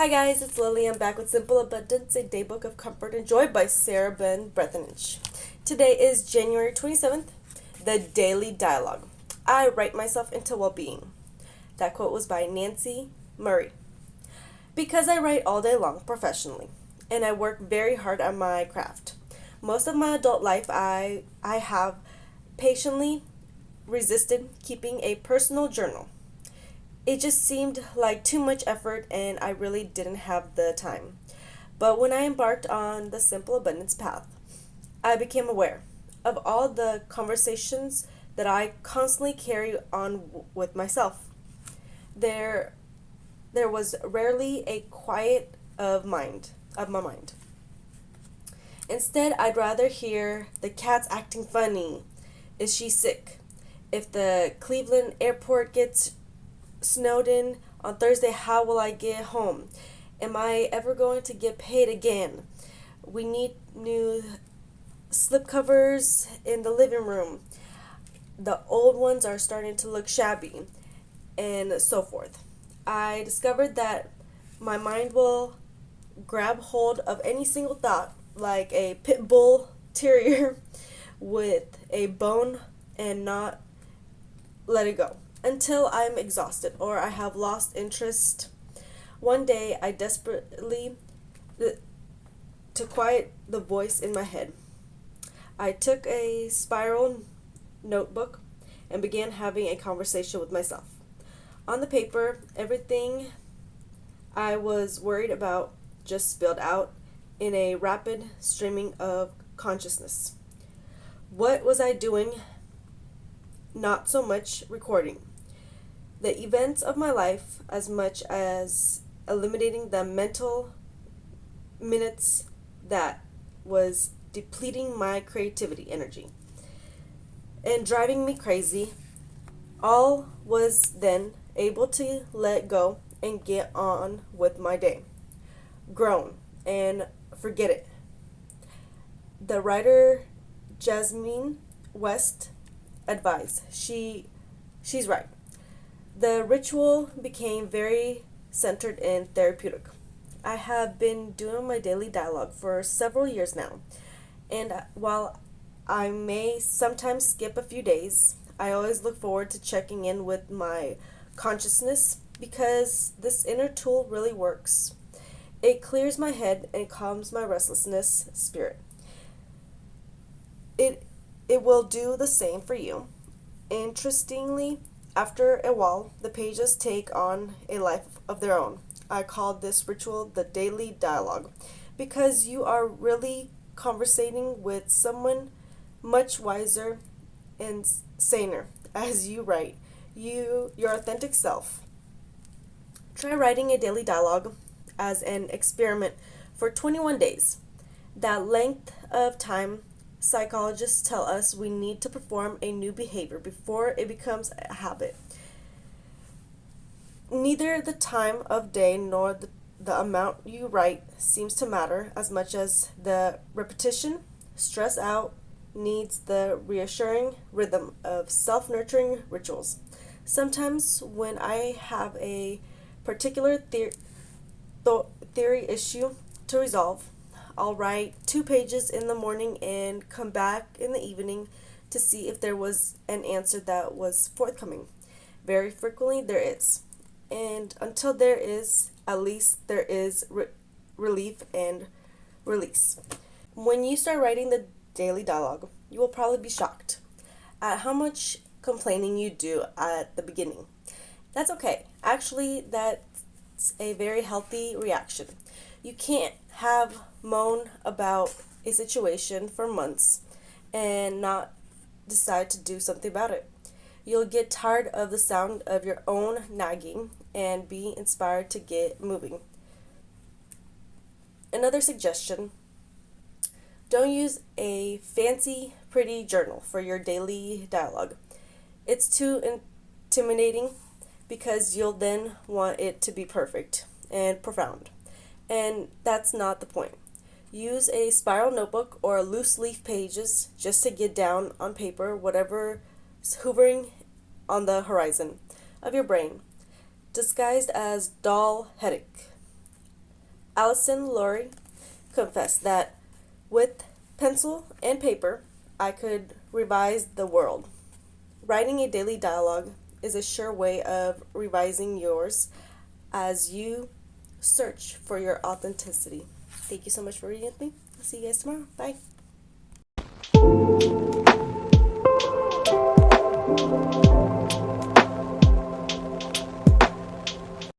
guys, it's Lily. I'm back with Simple Abundance, a daybook of comfort and joy by Sarah Ban Breathnach. Today is January 27th, the daily dialogue. I write myself into well-being. That quote was by Nancy Murray. Because I write all day long professionally, and I work very hard on my craft. Most of my adult life, I have patiently resisted keeping a personal journal. It just seemed like too much effort and I really didn't have the time. But when I embarked on the simple abundance path, I became aware of all the conversations that I constantly carry on with myself. There was rarely a quiet of my mind. Instead, I'd rather hear the cat's acting funny. Is she sick? If the Cleveland airport gets snowed in on Thursday, how will I get home? Am I ever going to get paid again? We need new slipcovers in the living room. The old ones are starting to look shabby, and so forth. I discovered that my mind will grab hold of any single thought like a pit bull terrier with a bone and not let it go until I'm exhausted or I have lost interest. One day, I desperately to quiet the voice in my head. I took a spiral notebook and began having a conversation with myself. On the paper, everything I was worried about just spilled out in a rapid streaming of consciousness. What was I doing? Not so much recording the events of my life as much as eliminating the mental minutes that was depleting my creativity energy and driving me crazy. All was then able to let go and get on with my day. Groan and forget it. The writer Jasmine West advised. She's right. The ritual became very centered and therapeutic. I have been doing my daily dialogue for several years now, and while I may sometimes skip a few days, I always look forward to checking in with my consciousness because this inner tool really works. It clears my head and calms my restlessness spirit. It will do the same for you. Interestingly, after a while, the pages take on a life of their own. I call this ritual the daily dialogue because you are really conversating with someone much wiser and saner as you write your authentic self. Try writing a daily dialogue as an experiment for 21 days. That length of time, psychologists tell us we need to perform a new behavior before it becomes a habit. Neither the time of day nor the amount you write seems to matter as much as the repetition. Stress out needs the reassuring rhythm of self-nurturing rituals. Sometimes when I have a particular theory issue to resolve, I'll write 2 pages in the morning and come back in the evening to see if there was an answer that was forthcoming. Very frequently there is. And until there is, at least there is relief and release. When you start writing the daily dialogue, you will probably be shocked at how much complaining you do at the beginning. That's okay. Actually, that's a very healthy reaction. You can't have moan about a situation for months and not decide to do something about it. You'll get tired of the sound of your own nagging and be inspired to get moving. Another suggestion: don't use a fancy, pretty journal for your daily dialogue. It's too intimidating because you'll then want it to be perfect and profound. And that's not the point. Use a spiral notebook or loose leaf pages just to get down on paper whatever's hovering on the horizon of your brain, disguised as dull headache. Allison Laurie confessed that with pencil and paper, I could revise the world. Writing a daily dialogue is a sure way of revising yours as you search for your authenticity. Thank you so much for reading with me. I'll see you guys tomorrow. Bye.